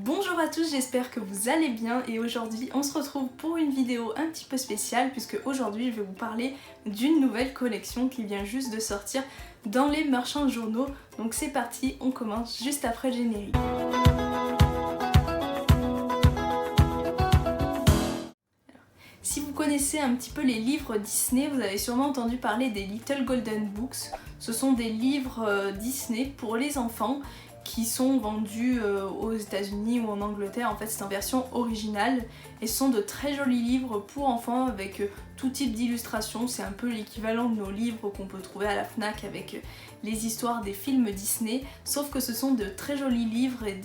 Bonjour à tous, j'espère que vous allez bien et aujourd'hui on se retrouve pour une vidéo un petit peu spéciale puisque aujourd'hui je vais vous parler d'une nouvelle collection qui vient juste de sortir dans les marchands de journaux. Donc c'est parti, on commence juste après le générique. Si vous connaissez un petit peu les livres Disney, vous avez sûrement entendu parler des Little Golden Books. Ce sont des livres Disney pour les enfants qui sont vendus aux États-Unis ou en Angleterre. En fait, c'est en version originale et ce sont de très jolis livres pour enfants avec tout type d'illustrations. C'est un peu l'équivalent de nos livres qu'on peut trouver à la Fnac avec les histoires des films Disney, sauf que ce sont de très jolis livres et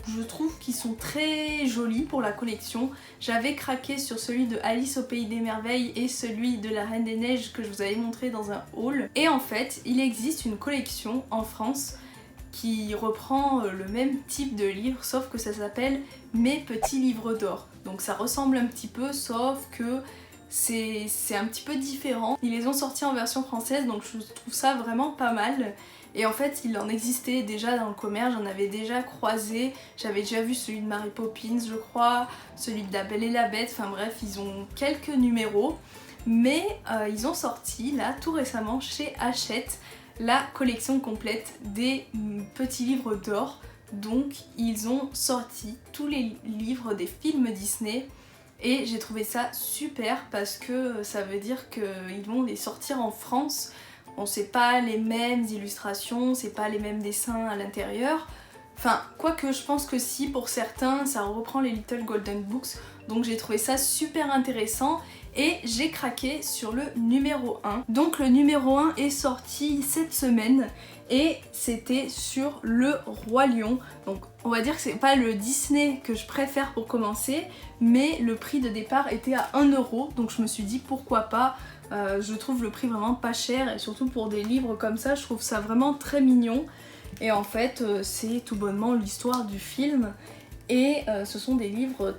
je trouve qu'ils sont très jolis pour la collection. J'avais craqué sur celui de Alice au Pays des Merveilles et celui de la Reine des Neiges que je vous avais montré dans un haul. Et en fait, il existe une collection en France qui reprend le même type de livre, sauf que ça s'appelle Mes Petits Livres d'Or. Donc ça ressemble un petit peu, sauf que c'est un petit peu différent. Ils les ont sortis en version française, donc je trouve ça vraiment pas mal. Et en fait, il en existait déjà dans le commerce, j'en avais déjà croisé. J'avais déjà vu celui de Mary Poppins, je crois, celui de La Belle et la Bête, enfin bref, ils ont quelques numéros. Mais ils ont sorti, là, tout récemment, chez Hachette, la collection complète des petits livres d'or. Donc ils ont sorti tous les livres des films Disney et j'ai trouvé ça super parce que ça veut dire qu'ils vont les sortir en France. Bon, c'est pas les mêmes illustrations, c'est pas les mêmes dessins à l'intérieur. Enfin, quoique je pense que si, pour certains, ça reprend les Little Golden Books. Donc j'ai trouvé ça super intéressant et j'ai craqué sur le numéro 1. Donc le numéro 1 est sorti cette semaine et c'était sur le Roi Lion. Donc on va dire que c'est pas le Disney que je préfère pour commencer, mais le prix de départ était à 1 €. Donc je me suis dit pourquoi pas. Je trouve le prix vraiment pas cher et surtout pour des livres comme ça, je trouve ça vraiment très mignon. Et en fait, c'est tout bonnement l'histoire du film et ce sont des livres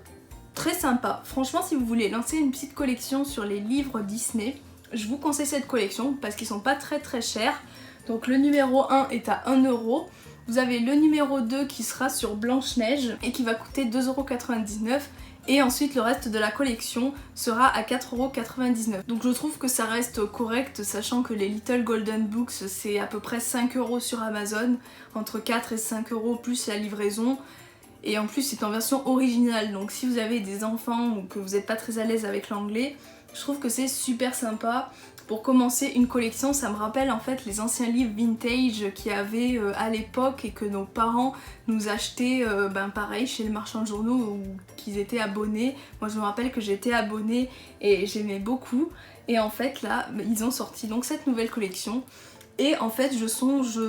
très sympas. Franchement, si vous voulez lancer une petite collection sur les livres Disney, je vous conseille cette collection parce qu'ils sont pas très chers. Donc le numéro 1 est à 1 €. Vous avez le numéro 2 qui sera sur Blanche-Neige et qui va coûter 2,99 €. Et ensuite le reste de la collection sera à 4,99 €. Donc je trouve que ça reste correct, sachant que les Little Golden Books c'est à peu près 5 € sur Amazon, entre 4 et 5 € plus la livraison. Et en plus c'est en version originale, donc si vous avez des enfants ou que vous n'êtes pas très à l'aise avec l'anglais, je trouve que c'est super sympa. Pour commencer une collection, ça me rappelle en fait les anciens livres vintage qu'il y avait à l'époque et que nos parents nous achetaient pareil chez le marchand de journaux ou qu'ils étaient abonnés. Moi je me rappelle que j'étais abonnée et j'aimais beaucoup. Et en fait là, ils ont sorti donc cette nouvelle collection et en fait je songe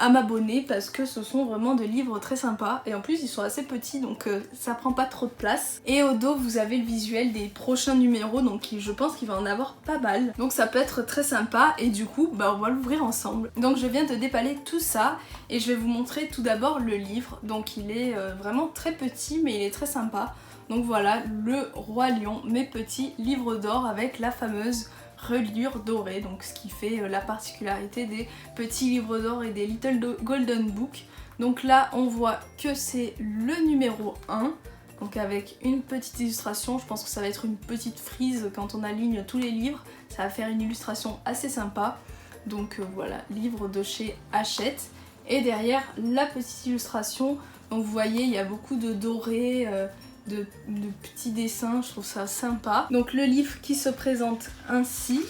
à m'abonner parce que ce sont vraiment des livres très sympas et en plus ils sont assez petits donc ça prend pas trop de place. Et au dos vous avez le visuel des prochains numéros, donc je pense qu'il va en avoir pas mal, donc ça peut être très sympa et du coup on va l'ouvrir ensemble. Donc je viens de déballer tout ça et je vais vous montrer tout d'abord le livre. Donc il est vraiment très petit mais il est très sympa. Donc voilà, le Roi Lion, Mes Petits Livres d'Or avec la fameuse reliure dorée, donc ce qui fait la particularité des petits livres d'or et des Little Golden Books. Donc là on voit que c'est le numéro 1, donc avec une petite illustration. Je pense que ça va être une petite frise quand on aligne tous les livres, ça va faire une illustration assez sympa. Donc voilà, livre de chez Hachette. Et derrière la petite illustration, donc vous voyez il y a beaucoup de dorés, de petits dessins, je trouve ça sympa. Donc le livre qui se présente ainsi,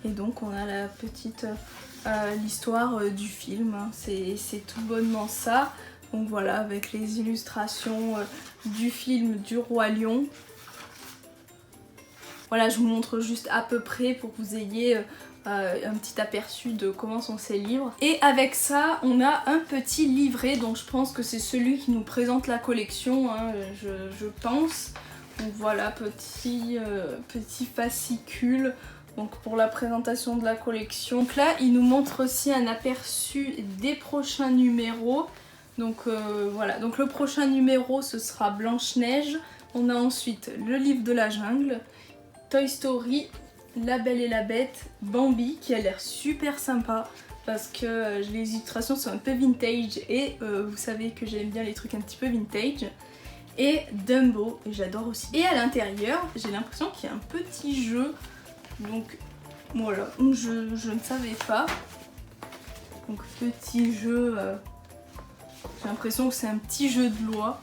et donc on a la petite l'histoire du film, hein. C'est tout bonnement ça. Donc voilà, avec les illustrations du film du Roi Lion. Voilà, je vous montre juste à peu près pour que vous ayez un petit aperçu de comment sont ces livres. Et avec ça, on a un petit livret, donc je pense que c'est celui qui nous présente la collection, hein, je pense. Donc voilà, petit fascicule donc pour la présentation de la collection. Donc là, il nous montre aussi un aperçu des prochains numéros. Donc voilà, donc le prochain numéro ce sera Blanche-Neige. On a ensuite le livre de la jungle, Toy Story, La Belle et la Bête, Bambi qui a l'air super sympa. parce que les illustrations sont un peu vintage et vous savez que j'aime bien les trucs un petit peu vintage. Et Dumbo, et j'adore aussi. Et à l'intérieur, j'ai l'impression qu'il y a un petit jeu, donc voilà, je ne savais pas. Donc petit jeu, j'ai l'impression que c'est un petit jeu de loi.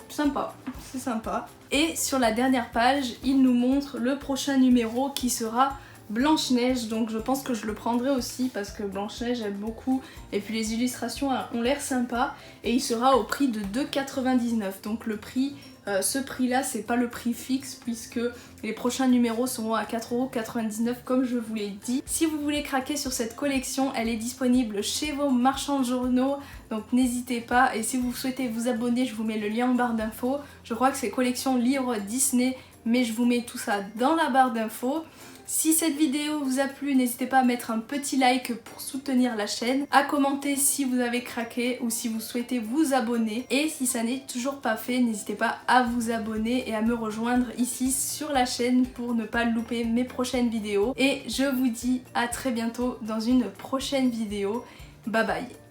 Sympa, c'est sympa. Et sur la dernière page, il nous montre le prochain numéro qui sera Blanche-Neige, donc je pense que je le prendrai aussi parce que Blanche-Neige j'aime beaucoup et puis les illustrations ont l'air sympa et il sera au prix de 2,99 €. Donc le prix, ce prix là c'est pas le prix fixe puisque les prochains numéros seront à 4,99 € comme je vous l'ai dit. Si vous voulez craquer sur cette collection, elle est disponible chez vos marchands de journaux, donc n'hésitez pas. Et si vous souhaitez vous abonner, je vous mets le lien en barre d'infos. Je crois que c'est collection livres Disney, mais je vous mets tout ça dans la barre d'infos. Si cette vidéo vous a plu, n'hésitez pas à mettre un petit like pour soutenir la chaîne, à commenter si vous avez craqué ou si vous souhaitez vous abonner. Et si ça n'est toujours pas fait, n'hésitez pas à vous abonner et à me rejoindre ici sur la chaîne pour ne pas louper mes prochaines vidéos. Et je vous dis à très bientôt dans une prochaine vidéo. Bye bye!